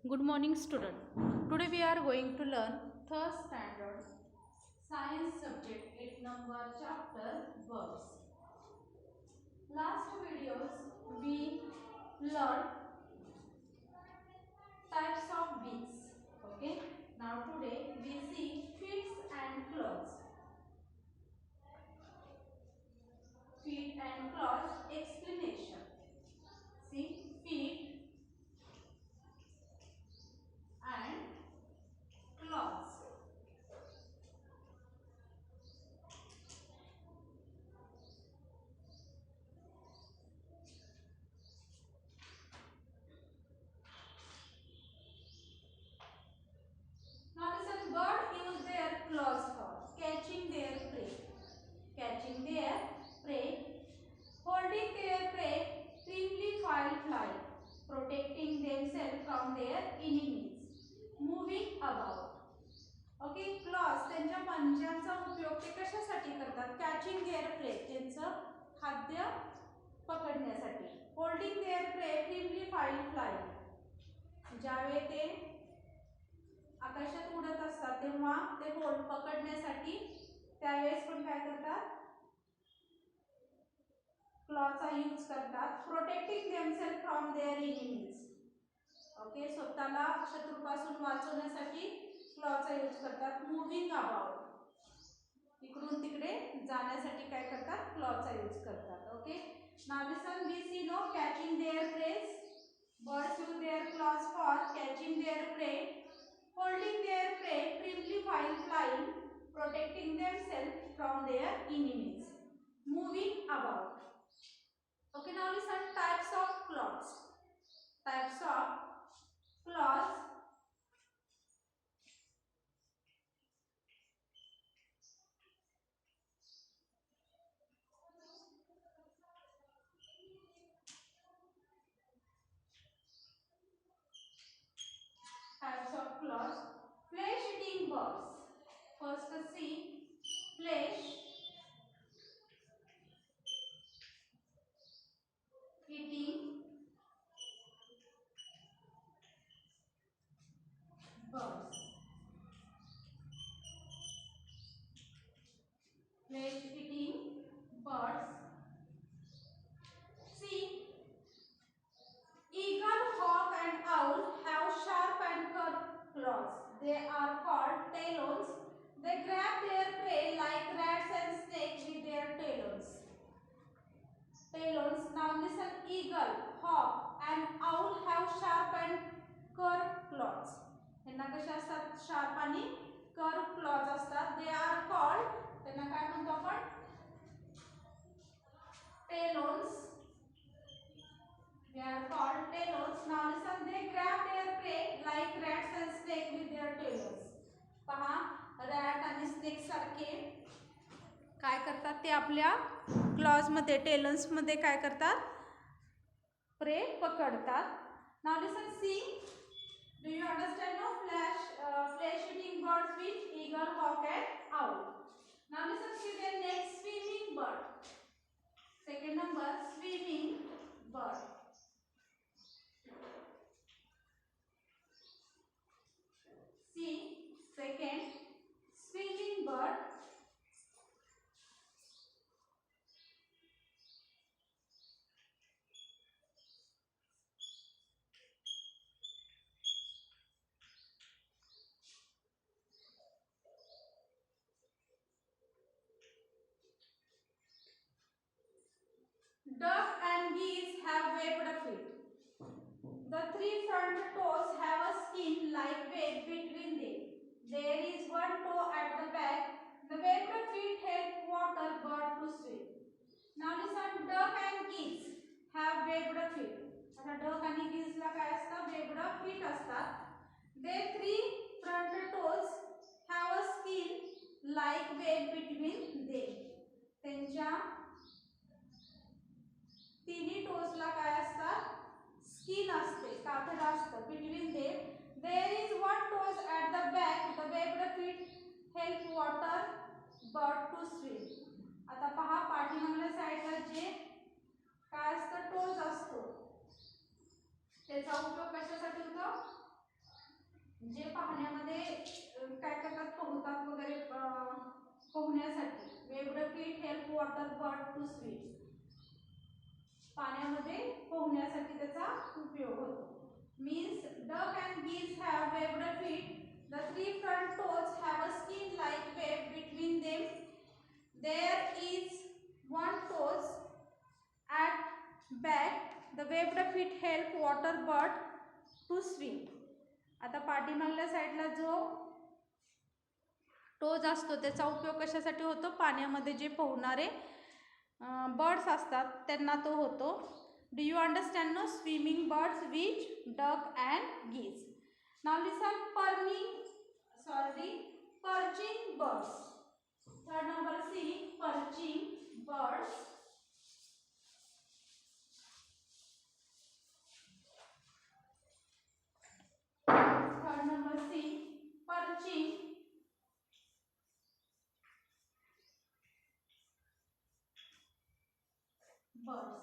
Good morning, student. Today we are going to learn third standard science subject 8 number chapter verbs. Last videos we learned types of beaks. Okay. Now today we see feet and claws. Feet and claws explanation. See, feet and claws. Now listen, birds use their claws for catching their prey. Catching their prey, holding their prey, trimly while flying, protecting themselves from their enemies, moving about. Okay, clause त्यांच्या पंजांचा उपयोग ते कशासाठी करतात? Catching their pray, त्यांचं खाद्य पकडण्यासाठी. Holding their prey, trimly while flying, ज्यावेळी ते आकाशात उडत असतात तेव्हा ते होल्ड पकडण्यासाठी त्यावेळेस पण काय करतात? क्लॉचा यूज करतात. Protecting themselves from their enemies, okay, स्वतःला शत्रूपासून वाचवण्यासाठी क्लॉचा यूज करतात. मूव्हिंग अबाउट, इकडून तिकडे जाण्यासाठी काय करतात? क्लॉचा यूज करतात. Okay, now listen, we see no catching their preys. Birds use their claws for catching their prey, holding their prey, trimly while flying, protecting themselves from their enemies, moving about. Okay, now listen, types of claws. Types of claws. Types of claws. Flesh eating birds. First see flesh eating birds. Flesh eating birds. See, eagle, hawk and owl have sharp and curved claws. They are called talons. They grab their prey like rats and snakes with their talons. Talons. Now listen, eagle, hawk and owl have sharp and curved claws. यांना कशा असतात? Sharp आणि curve clause असतात. They are called, त्यांना काय म्हणतो आपण? टेलोन्स. They are called talons. Now listen, they grab their prey like rats and snakes with their talons. पहा, रॅट आणि स्नेक सारखे काय करतात? ते आपल्या क्लॉज मध्ये, टेलन्स मध्ये काय करतात? प्रे पकडतात. Now listen, see, do you understand no? Flesh eating birds which eagle, hawk and owl. Now listen, see the next swimming bird. Second number swimming bird. See, second swimming bird. Duck and geese have webbed feet. The three front toes have a skin like web between them. There is one toe at the back. The webbed feet help water bird to swim. Now listen, duck and geese have webbed feet. आता duck आणि geese ला काय असतं? webbed feet असतात. Their three front toes have a skin like web between them. त्यांच्या तिन्ही टोजला काय असतात? Skin असते, कातड असतं. Between them there is one toes at the back. The webbed feet help water bird to swim. आता पहा, पाठीमागल्या साईडला जे काय असतं? टोज असतो. त्याचा उपयोग कशासाठी होतो? जे पाहण्यामध्ये काय करतात, पोहतात वगैरे, पोहण्यासाठी. Webbed feet help water bird to swim. पाण्यामध्ये पोहण्यासाठी त्याचा उपयोग होतो. Means duck and geese have webbed feet. The three front toes have a skin-like web between them. There is one toes at back. The webbed feet help water bird to swim. आता पाठीमागल्या साईडला जो toes असतो त्याचा उपयोग कशासाठी होतो, पाण्यामध्ये जे पोहणारे birds असतात त्यांना तो होतो. Do you understand no? Swimming birds which duck and geese. Now listen, perching birds. Third number C, perching birds. Third number C, perching birds.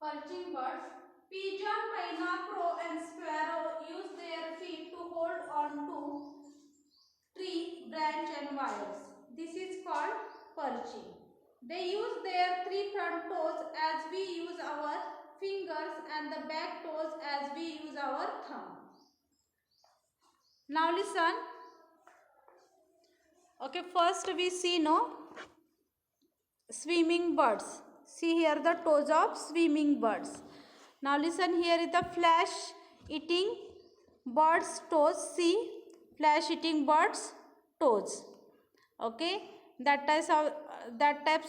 Perching birds. Pigeon, myna, crow and sparrow use their feet to hold on to tree, branch and wires. This is called perching. They use their three front toes as we use our fingers and the back toes as we use our thumb. Now listen. Okay, first we see swimming birds. See here the toes of swimming birds. Now listen, here is the flesh eating birds toes. See, flesh eating birds toes. Okay, that types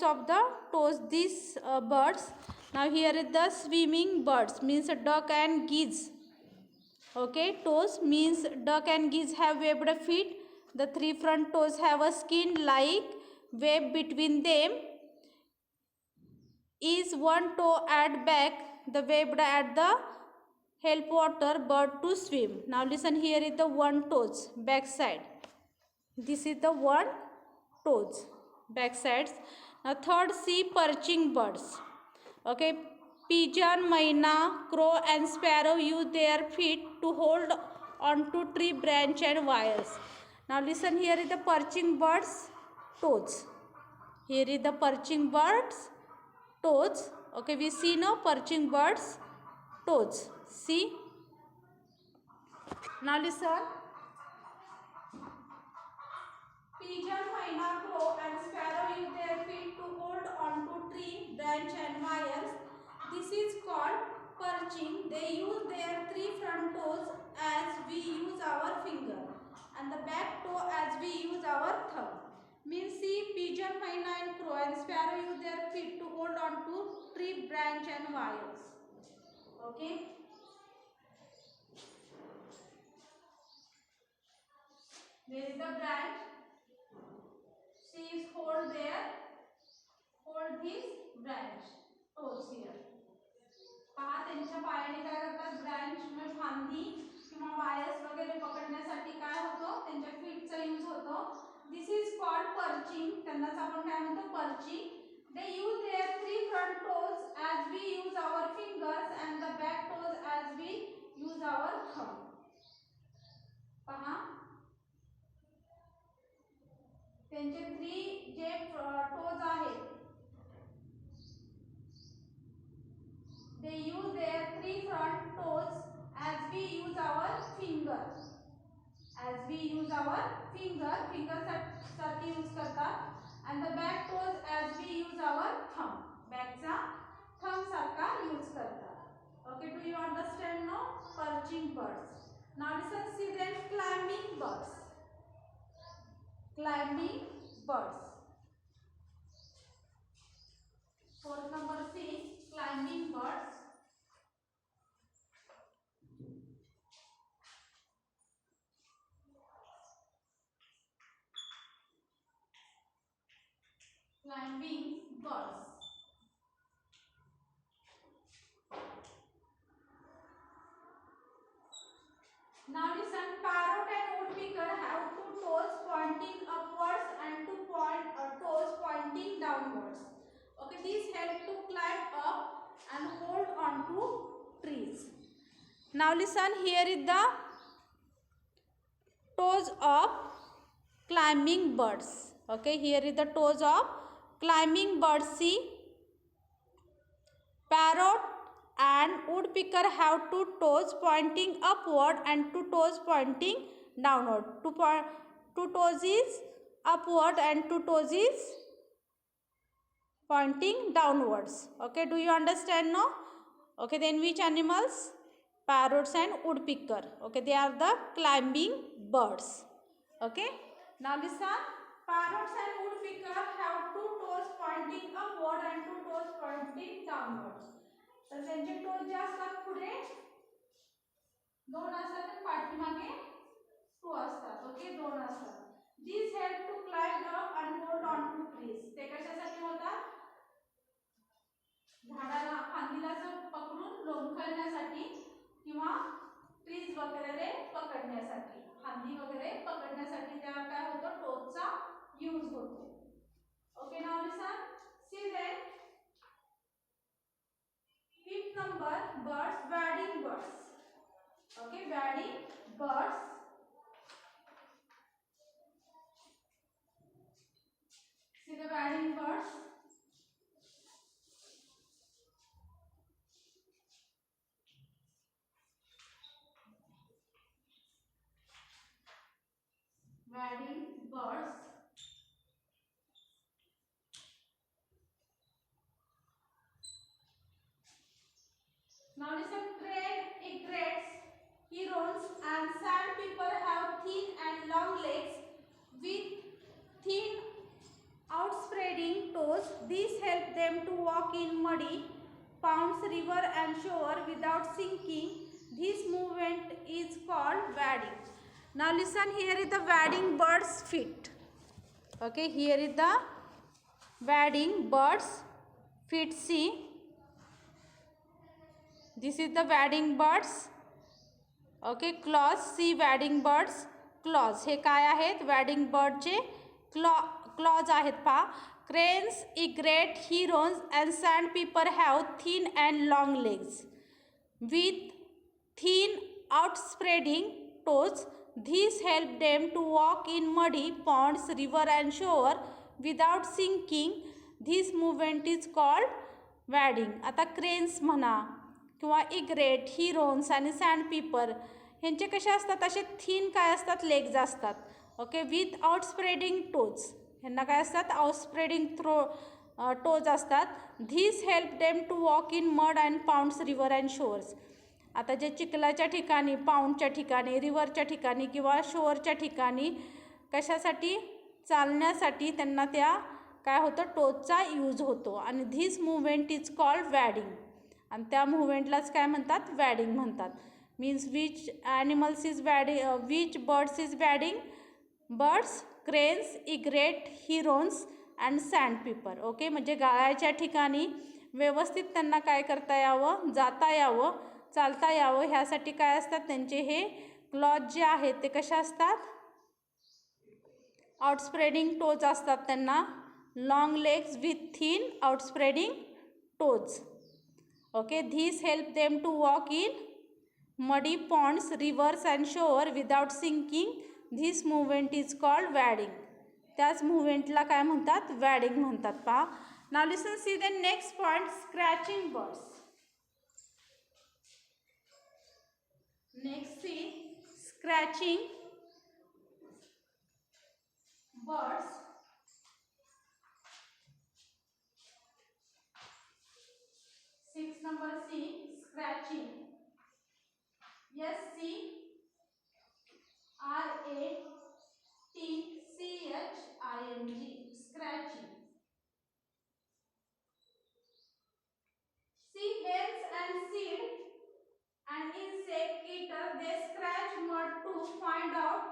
of the toes these birds. Now here is the swimming birds, means duck and geese. Okay, toes means duck and geese have webbed feet. The three front toes have a skin like web between them. Is one toe at back, the webbed at the help water bird to swim. Now listen, here is the one toes back side. This is the one toes back sides. Now third, see perching birds. Okay, pigeon, myna, crow and sparrow use their feet to hold on to tree branch and wires. Now listen, here is the perching birds toes. Here is the perching birds toes. Okay, we see now perching birds toes. See. Now listen. Pigeon, myna, crow and sparrow use their feet to hold on to tree, branch and wires. This is called perching. They use their three front toes as we use our finger and the back toe as we use our thumb. Means see, pigeon, myna and crow and sparrow use their feet to hold on to tree, branch and wires. Okay. There is the branch. She is hold this branch. Toes here. पहा त्यांच्या पायाने काय करतात, branch म्हणजे फांदी किंवा wires वगैरे पकडण्यासाठी काय होतो, त्यांच्या फीटचा यूज होतो. This is called perching. त्यांनाच आपण काय म्हणतो, perching. They use their three front toes as we use our fingers and the back toes as we use our thumb. पहा त्यांचे थ्री जे टोज आहेत, they use their three front toes as we use our finger. As we use our finger साठी use करतात. and the back toes as we use our thumb. बॅकचा thumb सारखा use करतात. Okay, do you understand now? Perching birds. Now listen, see then climbing birds. Climbing birds. Fourth number C, climbing birds. Climbing birds. Now listen, parrot and woodpecker have two toes pointing upwards and two toes pointing downwards. Okay, these help and hold on to trees. Now listen, here is the toes of climbing birds. Okay, here is the toes of climbing birds. See, parrot and woodpecker have two toes pointing upward and two toes pointing downward. Two toes is upward and two toes is pointing downwards. Okay, do you understand now? Okay, then which animals? Parrots and woodpecker. Okay, they are the climbing birds. Okay, now listen. Parrots and woodpecker have two toes pointing upward and two toes pointing downwards. तर त्यांचे toes जे असतात पुढे दोन असतात आणि पाठीमागे to असतात. Okay, दोन असतात. These help to climb up and hold on to trees. ते कशासाठी होतात? झाडाला फांदीला पकडून लोंबकळण्यासाठी किंवा ट्रीज वगैरे पकडण्यासाठी, फांदी वगैरे पकडण्यासाठी त्या काय होतं, टोचचा यूज होतो. Okay, now listen, see then fifth number, birds, wading birds. Okay, wading birds. See the wading birds. Wading birds. Now listen, crane, egrets, herons and sandpiper have thin and long legs with thin outspreading toes. These help them to walk in muddy ponds, river and shore without sinking. This movement is called wading. Now listen, here is the wading bird's feet. Okay, here is the wading bird's feet. See, this is the wading birds. Okay, claws. See, wading birds claws. हे काय आहेत? wading bird चे claws आहेत पहा. Cranes, egret, herons and sandpiper have thin and long legs with thin outspreading toes. These help them to walk in muddy ponds, river and shore without sinking. This movement is called wading. आता cranes म्हणा किंवा egret, Heron's आणि सँडपीपर ह्यांचे कसे असतात, असे थीन काय असतात, लेग्स असतात. Okay, with outspreading toes. ह्यांना काय असतात, आउटस्प्रेडिंग टोज असतात. This help them to walk in mud and ponds, river and shores. आता जे चिखलाच्या ठिकाणी, पाउंडच्या ठिकाणी, रिव्हरच्या ठिकाणी किंवा शोअरच्या ठिकाणी कशासाठी, चालण्यासाठी त्यांना त्या काय होतं, टोजचा यूज होतो. आणि this movement is called wading. आणि त्या मुवमेंटलाच काय म्हणतात, वॅडिंग म्हणतात. Means which animals is wading, which birds is wading? Birds, cranes, egret, herons and sandpiper. Okay, म्हणजे गाळाच्या ठिकाणी व्यवस्थित त्यांना काय करता यावं, जाता यावं, चालता यावं, ह्यासाठी काय असतात त्यांचे हे क्लॉज जे आहेत ते कशा असतात, आउटस्प्रेडिंग टोज असतात त्यांना. Long legs with thin outspreading toes. Okay, these help them to walk in muddy ponds, rivers and shore without sinking. This movement is called wading. त्याच मुवमेंटला काय म्हणतात, वॅडिंग म्हणतात पहा. Now listen, see the next point, scratching birds. Next see scratching birds. Six number C, scratching. S C R A T C H I N G, scratching. See, hens and seed and insect eater, they scratch mud to find out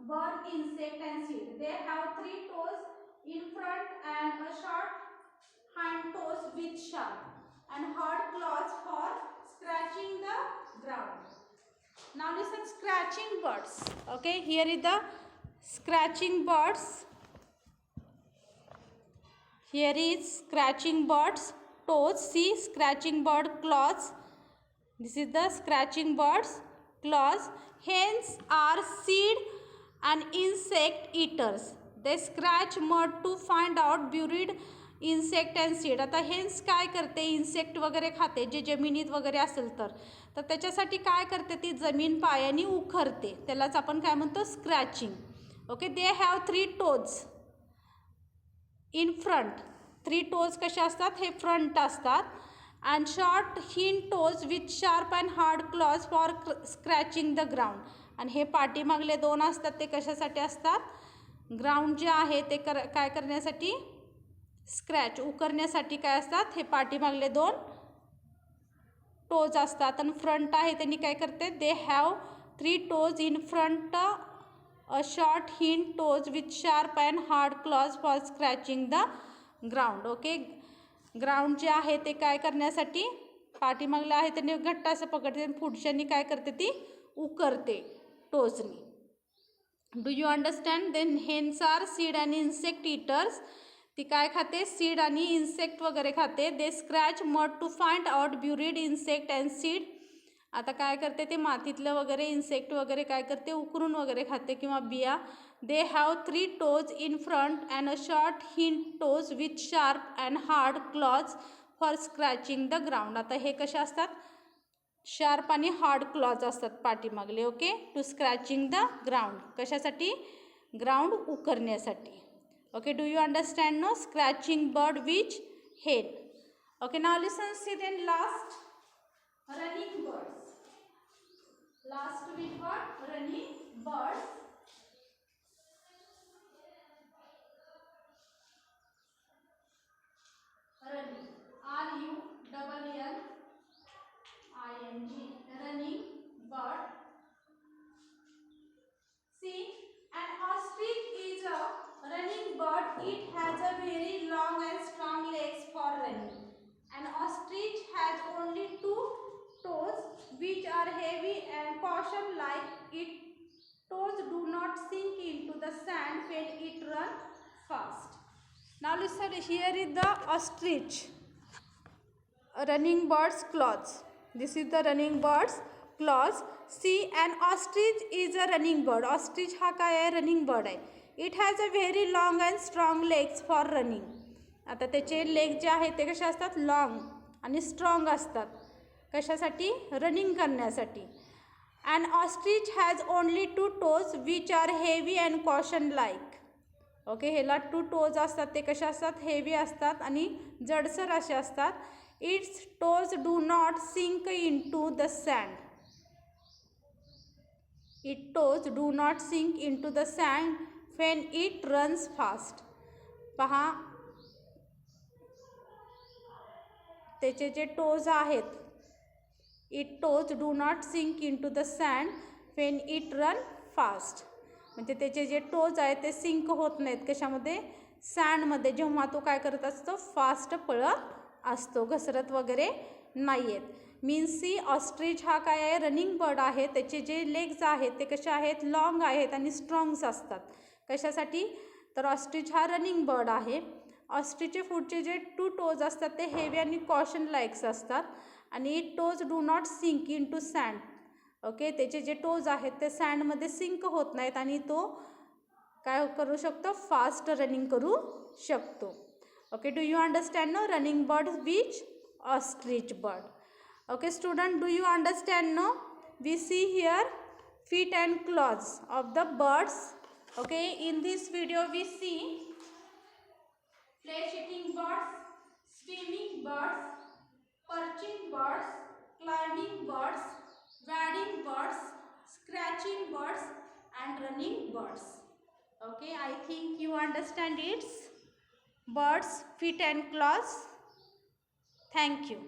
bird, insect and seed. They have 3 toes in front and a short hind toes with sharp and hard claws for scratching the ground. Now listen, scratching birds. Okay, here is the scratching birds. Here is scratching birds. toes. See, scratching bird claws. This is the scratching bird's claws. Hens are seed and insect eaters. They scratch mud to find out buried insect and seed. आता hence काय करते, insect वगैरे खाते जे जमिनीत वगैरे असेल तर त्याच्यासाठी काय करते, ती जमीन पायाने उखरते, त्यालाच आपण काय म्हणतो, scratching. Okay, they have 3 toes in front. 3 toes कसे असतात, हे फ्रंट असतात. And short hind toes with sharp and hard claws for scratching the ground. आणि हे पाठीमागले 2 असतात ते कशासाठी असतात, ग्राउंड जे आहे ते काय करण्यासाठी, स्क्रॅच उकरण्यासाठी काय असतात, हे पाठीमागले 2 टोज असतात. आणि फ्रंट आहे त्यांनी काय करते, they have 3 toes in front, a short hind toes with sharp and hard claws for scratching the ground. Okay, ground जे आहे ते काय करण्यासाठी, पाठीमागलं आहे त्यांनी घट्ट असं पकडते आणि पुढच्यांनी काय करते, ती उकरते टोजनी. Do you understand. Then hens are seed and insect eaters. ती काय खाते, सीड आणि इन्सेक्ट वगैरे खाते. They scratch mud to find out buried insect and seed. आता काय करते, ते मातीतलं वगैरे इन्सेक्ट वगैरे काय करते, उकरून वगैरे खाते किंवा बिया. They have 3 toes in front and a short hind toes with sharp and hard claws for scratching the ground. आता हे कसे असतात, शार्प आणि हार्ड क्लॉज असतात पाठीमागले. Okay, to scratching the ground. कशासाठी, ग्राउंड उकरण्यासाठी. Okay, do you understand no. Scratching bird which hen. Okay, now listen, see then last running birds. Last with what, running birds. Running, RUNNING, running bird. See, an ostrich is a running bird. It has a very long and strong legs for running. An ostrich has only 2 toes which are heavy and caution like. Its toes do not sink into the sand when it runs fast. Now listen, here is the ostrich, running bird's claws. This is the running bird's claws. See, an ostrich is a running bird. Ostrich हा काय आहे, running bird आहे. It has a very long and strong legs for running. आता त्याचे leg जे आहेत ते कसे असतात, लॉंग आणि स्ट्रॉंग असतात. कशासाठी, रनिंग करण्यासाठी. And ostrich has only 2 toes which are heavy and cushion like. Okay, ह्याला 2 toes असतात ते कसे असतात, हेवी असतात आणि जडसर असे असतात. Its toes do not sink into the sand. It toes do not sink into the sand when it runs fast. पहा, त्याचे जे टोज आहेत, it toes do not sink into the sand when it run fast. म्हणजे त्याचे जे toes आहेत ते sink होत नाहीत कशामध्ये, सँडमध्ये, जेव्हा तो काय करत असतो, फास्ट पळत असतो, घसरत वगैरे नाही आहेत. मीन्स सी, ऑस्ट्रिच हा काय आहे, रनिंग बर्ड आहे. त्याचे जे लेग्स आहेत ते कसे आहेत, लॉंग आहेत आणि स्ट्रॉंग्स असतात. कशासाठी, तर ऑस्ट्रिच हा रनिंग बर्ड आहे. ऑस्ट्रिचचे पुढचे जे 2 toes असतात ते हेवी आणि कॉशन लाईक्स असतात. आणि toes do not sink into sand. Okay, त्याचे जे टोज आहेत ते सँडमध्ये सिंक होत नाहीत आणि तो काय करू शकतो, फास्ट रनिंग करू शकतो. Okay, do you understand no, running bird which ostrich bird. Okay student, do you understand no. We see here feet and claws of the birds. Okay, in this video we see flesh eating birds, swimming birds, perching birds, climbing birds, wading birds, scratching birds and running birds. Okay, I think you understand its birds, feet and claws. Thank you.